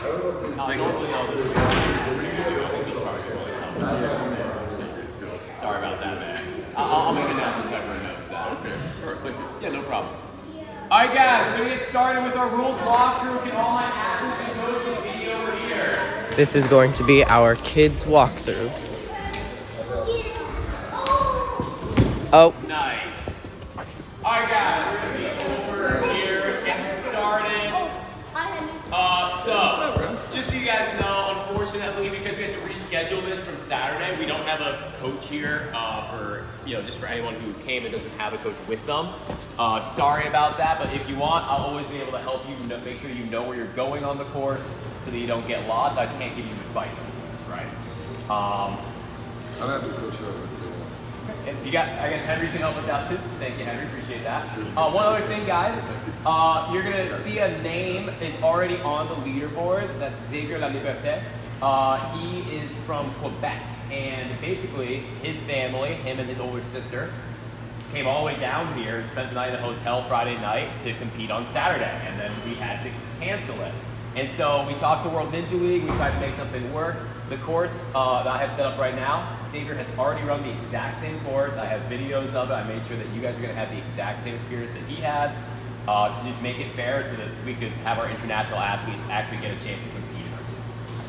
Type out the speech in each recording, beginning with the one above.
I normally know this. Sorry about that, man. I'll make an announcement so everyone knows that. Okay, all right, thank you. Yeah, no problem. All right, guys, we're going to get started with our rules walkthrough. Get all my athletes and coaches be over here. This is going to be our kids walkthrough. Oh. Nice. All right, guys, we're going to be over here getting started. So, just so you guys know, unfortunately, because we have to reschedule this from Saturday, we don't have a coach here for, just for anyone who came and doesn't have a coach with them. Sorry about that, but if you want, I'll always be able to help you make sure you know where you're going on the course so that you don't get lost. I just can't give you advice on the course, right? I'm happy to coach you over. And you got, I guess Henry can help us out too. Thank you, Henry. Appreciate that. One other thing, guys. You're going to see a name is already on the leaderboard. That's Xavier Laliberté. He is from Quebec. And basically, his family, him and his older sister, came all the way down here and spent the night at a hotel Friday night to compete on Saturday. And then we had to cancel it. And so we talked to World Ninja League. We tried to make something work. The course that I have set up right now, Xavier has already run the exact same course. I have videos of it. I made sure that you guys are going to have the exact same experience that he had to just make it fair so that we could have our international athletes actually get a chance to compete in our team.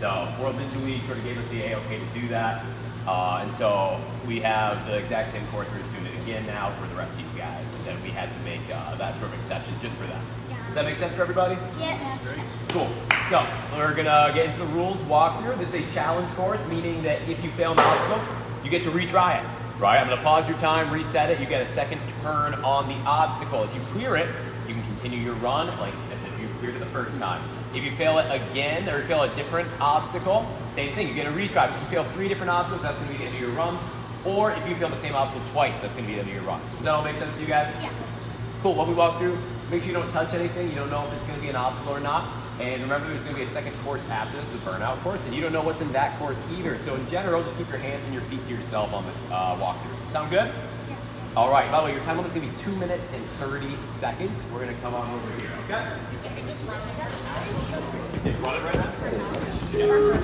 So World Ninja League sort of gave us the A-OK to do that. And so we have the exact same course. We're just doing it again now for the rest of you guys. And then we had to make that sort of exception just for that. Does that make sense for everybody? Yeah. Cool. So we're gonna get into the rules walkthrough. This is a challenge course, meaning that if you fail an obstacle, you get to retry it. Right? I'm gonna pause your time, reset it. You get a second turn on the obstacle. If you clear it, you can continue your run like if you cleared it the first time. If you fail it again or fail a different obstacle, same thing. You get a retry. If you fail 3 different obstacles, that's gonna be the end of your run. Or if you fail the same obstacle twice, that's gonna be the end of your run. Does that all make sense to you guys? Yeah. Cool. What we walk through. Make sure you don't touch anything. You don't know if it's going to be an obstacle or not. And remember, there's going to be a second course after this, the burnout course, and you don't know what's in that course either. So in general, just keep your hands and your feet to yourself on this walkthrough. Sound good? Yeah. All right. By the way, your time limit is going to be 2 minutes and 30 seconds. We're going to come on over here. Okay? Yeah, run it right now. Yeah.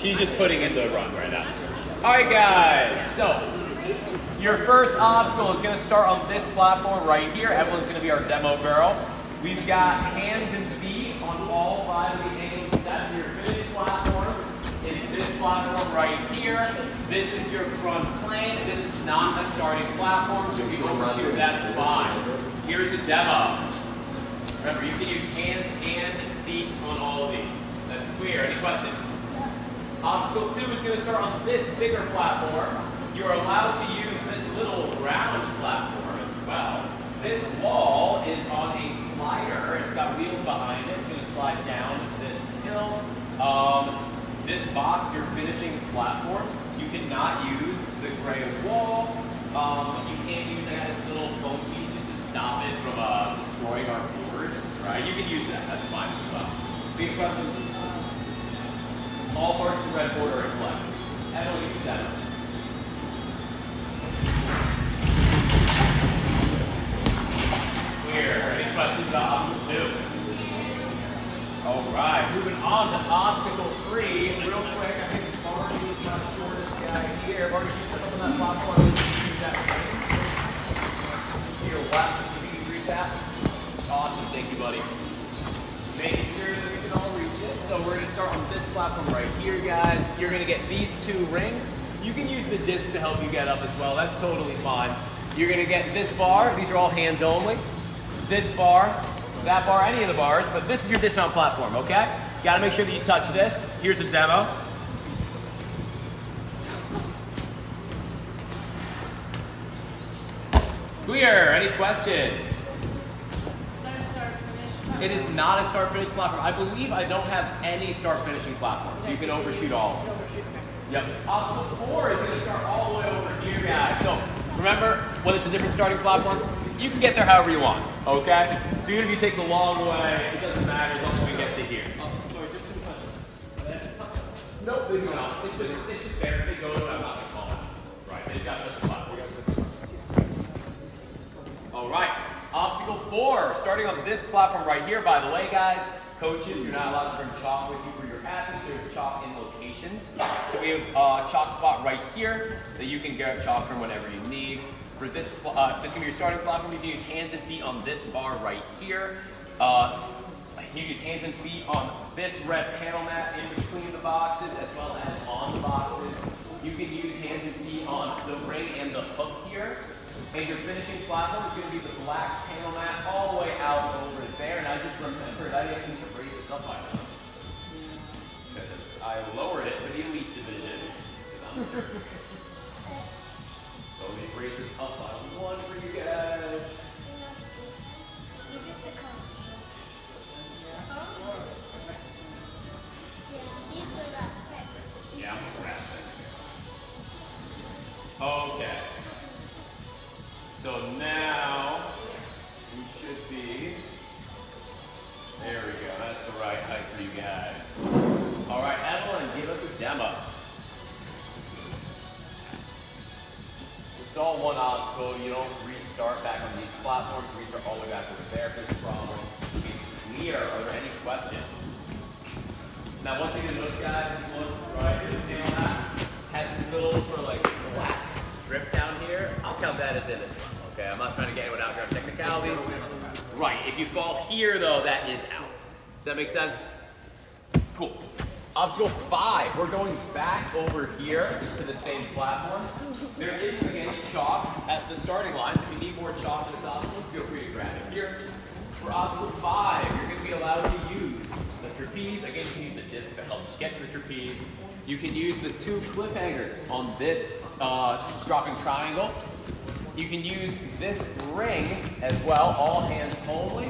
She's just putting in the run right now. All right, guys. So your first obstacle is going to start on this platform right here. Evelyn's going to be our demo girl. We've got hands and feet on all 5 of the angled steps. Your finish platform is this platform right here. This is your front plank. This is not a starting platform, so if you overshoot, that's fine. Here's a demo. Remember, you can use hands and feet on all of these. That's clear. Any questions? Obstacle 2 is going to start on this bigger platform. You're allowed to use this little round platform as well. This wall is on a slider. It's got wheels behind it. It's going to slide down this hill. This box, your finishing platform, you cannot use the gray wall. You can't use that as little foam piece just to stop it from destroying our board. Right? You can use that. That's fine as well. Big questions? All parts of the red border are left. Everyone gets that. Clear. Any questions about obstacle 2? All right. Moving on to obstacle 3. Real quick, I think Barney is my shortest guy here. Barney, you step up on that platform. Use that ring. Your left. Can you reach that? Awesome. Thank you, buddy. Making sure that we can all reach it. So we're going to start on this platform right here, guys. You're going to get these 2 rings. You can use the disc to help you get up as well. That's totally fine. You're going to get this bar. These are all hands only. This bar, that bar, any of the bars. But this is your dismount platform, okay? Got to make sure that you touch this. Here's a demo. Clear. Any questions? It is not a start-finish platform. I believe I don't have any start-finishing platform, so you can overshoot all of them. Yep. Obstacle 4 is going to start all the way over here, guys. So remember, when it's a different starting platform, you can get there however you want, okay? So even if you take the long way, it doesn't matter as long as we get to here. Sorry, just to touch it. Nope, leave it out. It's just there. If they go to it, I'm not going to call it. Right, they just got to touch the platform. All right, obstacle 4, starting on this platform right here. By the way, guys, coaches, you're not allowed to bring chalk with you for your athletes. There's chalk in locations. So we have a chalk spot right here that you can grab chalk from whenever you need. For this, this is going to be your starting platform. You can use hands and feet on this bar right here. You use hands and feet on this red panel mat in between the boxes as well as on the boxes. You can use hands and feet on the ring and the hook here. And your finishing platform is going to be the black panel mat all the way out over there. And I just remembered I didn't need to raise this up by now. Because I lowered it for the elite division. So let me raise this up by 1 for you guys. Yeah, I'm grasping. Okay. So now we should be, there we go, that's the right height for you guys. All right, Evelyn, give us a demo. It's all one obstacle. You don't restart back on these platforms, restart all the way back over there if there's a problem. It's clear. Are there any questions? Now, one thing to note, guys, if you look right here, the panel mat has this little sort of like black strip down here. I'll count that as in as well, okay? I'm not trying to get anyone out here on technicalities. Right, if you fall here, though, that is out. Does that make sense? Cool. Obstacle 5, we're going back over here to the same platform. There is, again, chalk at the starting line. If you need more chalk for this obstacle, feel free to grab it here. For obstacle 5, you're going to be allowed to use the trapeze. Again, you can use the disc to help you get to the trapeze. You can use the 2 cliffhangers on this dropping triangle. You can use this ring as well, all hands only,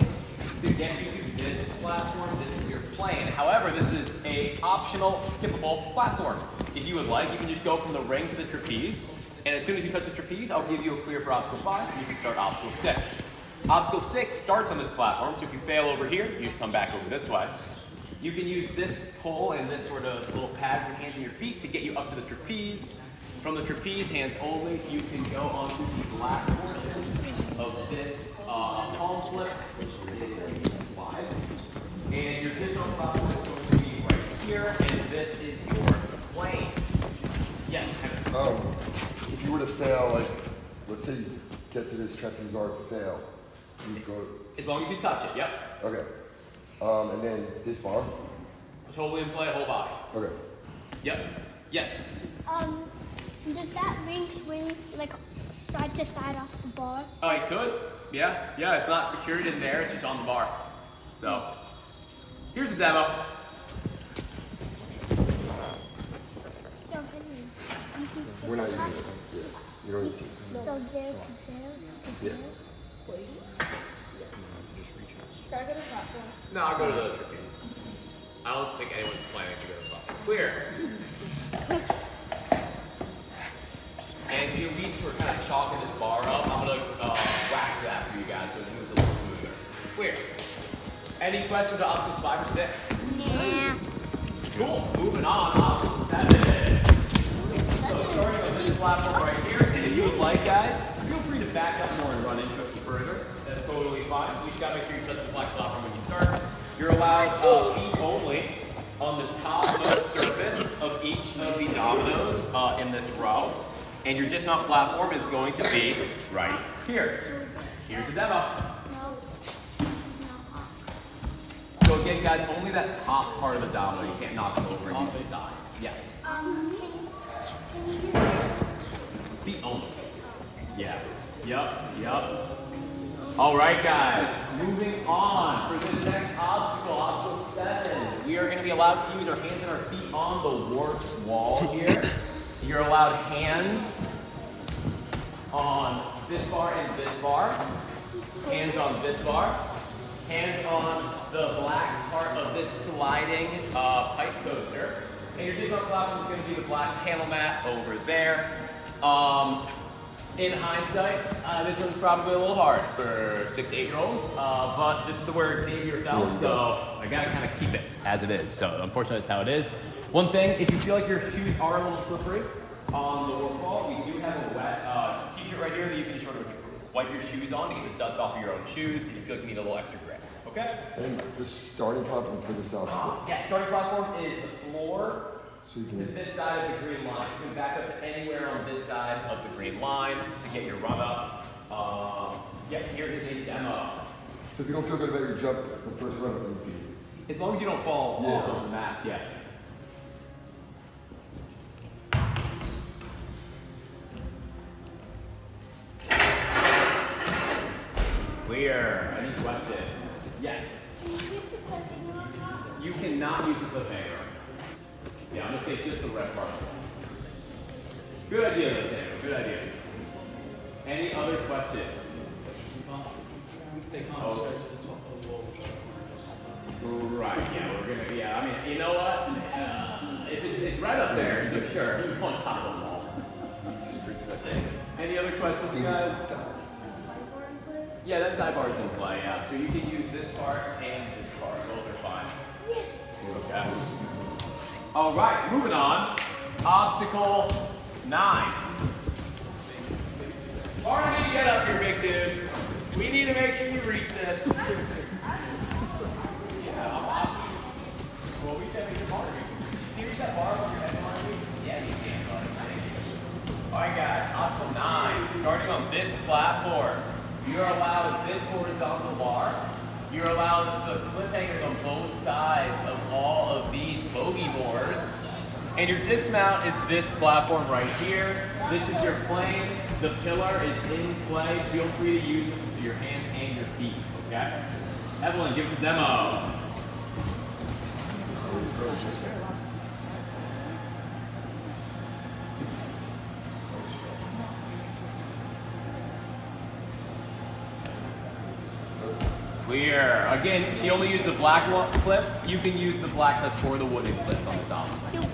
to get you to this platform. This is your plane. However, this is a optional skippable platform. If you would like, you can just go from the ring to the trapeze, and as soon as you touch the trapeze, I'll give you a clear for obstacle 5, and you can start obstacle 6. Obstacle 6 starts on this platform, so if you fail over here, you just come back over this way. You can use this pole and this sort of little pad for your hands and your feet to get you up to the trapeze. From the trapeze, hands only, you can go onto the black portions of this palm flip, which is slide. And your additional platform is going to be right here, and this is your plane. Yes, Henry. If you were to fail, like, let's say you get to this trapeze bar, fail, you go. As long as you touch it, yep. Okay. And then this bar. Totally in play, whole body. Okay. Yep. Yes. Does that ring swing like side to side off the bar? Oh, it could. Yeah. Yeah. It's not secured in there. It's just on the bar. So, here's a demo. We're not using this. Yeah. You don't need to. So there to there. Yeah. Should I go to the platform? No, I'll go to the trapeze. I don't think anyone's planning to go to the top. Clear. And the elites were kind of chalking this bar up. I'm going to wax that for you guys so it moves a little smoother. Clear. Any questions about obstacles 5 or 6? Yeah. Cool. Moving on. Obstacle 7. So starting on this platform right here, and if you would like, guys, feel free to back up more and run into it further. That's totally fine. You just got to make sure you touch the black platform when you start. You're allowed feet only on the top of the surface of each of the dominoes in this row. And your dismount platform is going to be right here. Here's the demo. So again, guys, only that top part of the domino. You can't knock it over on the sides. Yes. Can you do Feet only. Yeah. Yup. All right, guys. Moving on for this next obstacle, obstacle 7. We are going to be allowed to use our hands and our feet on the warped wall here. You're allowed hands on this bar and this bar. Hands on this bar. Hands on the black part of this sliding pipe coaster. And your dismount platform is going to be the black panel mat over there. In hindsight, this one's probably a little hard for 6 to 8-year-olds, but this is the word Xavier felt, so I gotta kind of keep it as it is. So unfortunately, that's how it is. One thing, if you feel like your shoes are a little slippery on the warp wall, we do have a wet t-shirt right here that you can just sort of wipe your shoes on to get the dust off of your own shoes if you feel like you need a little extra grip. Okay? And the starting platform for this obstacle. Yeah, starting platform is the floor So you to can. this side of the green line. You can back up anywhere on this side of the green line to get your run up. Yeah, here is a demo. So if you don't feel good about your jump, the first run up, you can. As long as you don't fall Yeah. off the mat, yeah. Clear. Any questions? Yes. You cannot use the cliffhanger. Yeah, I'm gonna say just the red part. Good idea, though, Samuel. Good idea. Any other questions? Right, yeah, we're gonna, yeah, I mean, you know what? If it's right up there, so sure, you on top of the wall. Any other questions, guys? Yeah, that sidebar is in play, yeah. So you can use this part and this part, both are fine. Okay. All right, moving on. Obstacle 9. Pardon me, get up here, big dude. We need to make sure you reach this. Well, we said we should bar you. Can you reach that bar over your head, Marty? Yeah, you can, buddy. Thank you. All right, guys. Obstacle 9. Starting on this platform, you're allowed this horizontal bar. You're allowed the cliffhangers on both sides of all of these bogey boards. And your dismount is this platform right here. This is your plane. The pillar is in play. Feel free to use it with your hands and your feet, okay? Evelyn, give us a demo. Clear. Again, she only used the black clips. You can use the black clips or the wooden clips on this obstacle.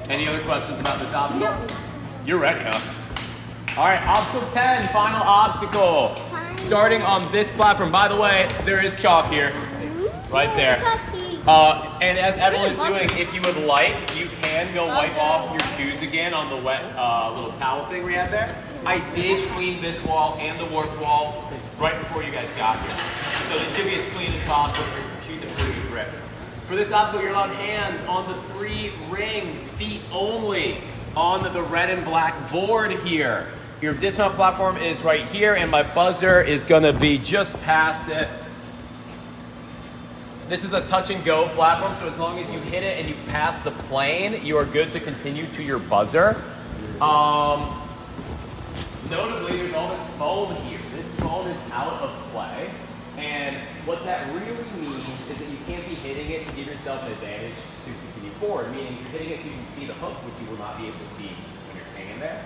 Any other questions about this obstacle? No. You're ready, huh? All right, obstacle 10, final obstacle. Starting on this platform. By the way, there is chalk here, right there. And as Evelyn is doing, if you would like, you can go wipe off your shoes again on the wet little towel thing we had there. I did clean this wall and the warped wall right before you guys got here. So it should be as clean as possible for your shoes and for your grip. For this obstacle, you're allowed hands on the 3 rings, feet only, on the red and black board here. Your dismount platform is right here, and my buzzer is gonna be just past it. This is a touch and go platform, so as long as you hit it and you pass the plane, you are good to continue to your buzzer. Notably, there's all this foam here. This foam is out of play, and what that really means is that you can't be hitting it to give yourself an advantage to continue forward, meaning you're hitting it so you can see the hook, which you will not be able to see when you're hanging there.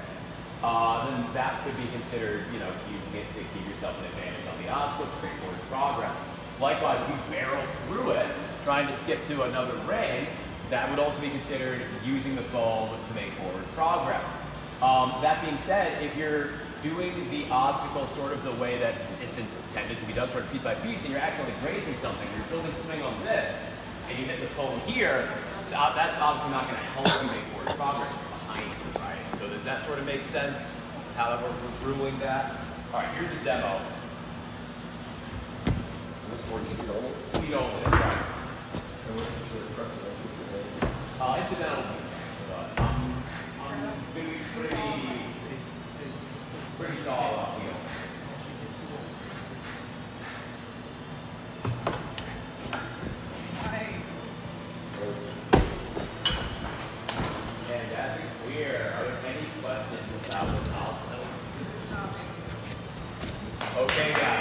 Then that could be considered, using it to give yourself an advantage on the obstacle, straightforward progress. Likewise, if you barrel through it, trying to skip to another ring, that would also be considered using the foam to make forward progress. That being said, if you're doing the obstacle sort of the way that it's intended to be done, sort of piece by piece, and you're accidentally grazing something, you're building swing on this, and you hit the foam here, that's obviously not going to help you make forward progress behind you, right? So does that sort of make sense? However, we're ruling that. All right, here's a demo. This board speed only. Speed only, that's right. And what's the precedence of the Incidental, but I'm going to be pretty solid on here. And that's clear. Are there any questions about this obstacle? Okay, guys.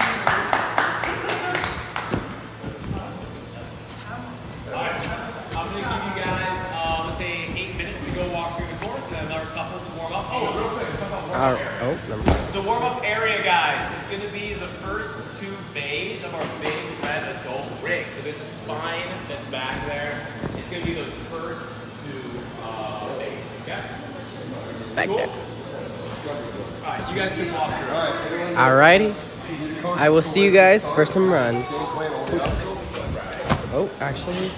I'm going to give you guys, let's say 8 minutes to go walk through the course and another couple to warm up. Oh, real quick, let's talk about warm up area. The warm up area, guys, is going to be the first 2 bays of our big red adult rig. So there's a spine that's back there. It's going to be those first 2 bays, okay? Back Cool? there. All right, you guys can walk through. Alrighty. I will see you guys for some runs. Oh, actually,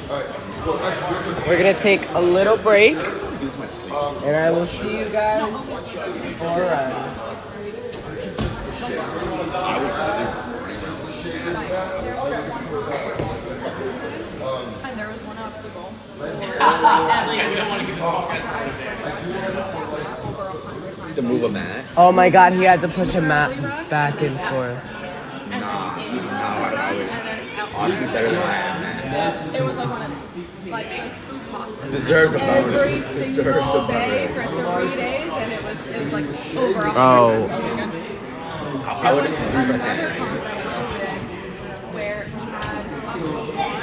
we're gonna take a little break, and I will see you guys for runs. And there was one obstacle. Yeah, we don't want to get the talk out there. To move a mat? Oh my god, he had to push a mat back and forth. I would. Austin's better than I am, man. It was like one of these. Like just awesome. Deserves a Every bonus. Deserves a single day for bonus. 3 days, and it was like over 100. Oh. Something good. I would have used my sanity.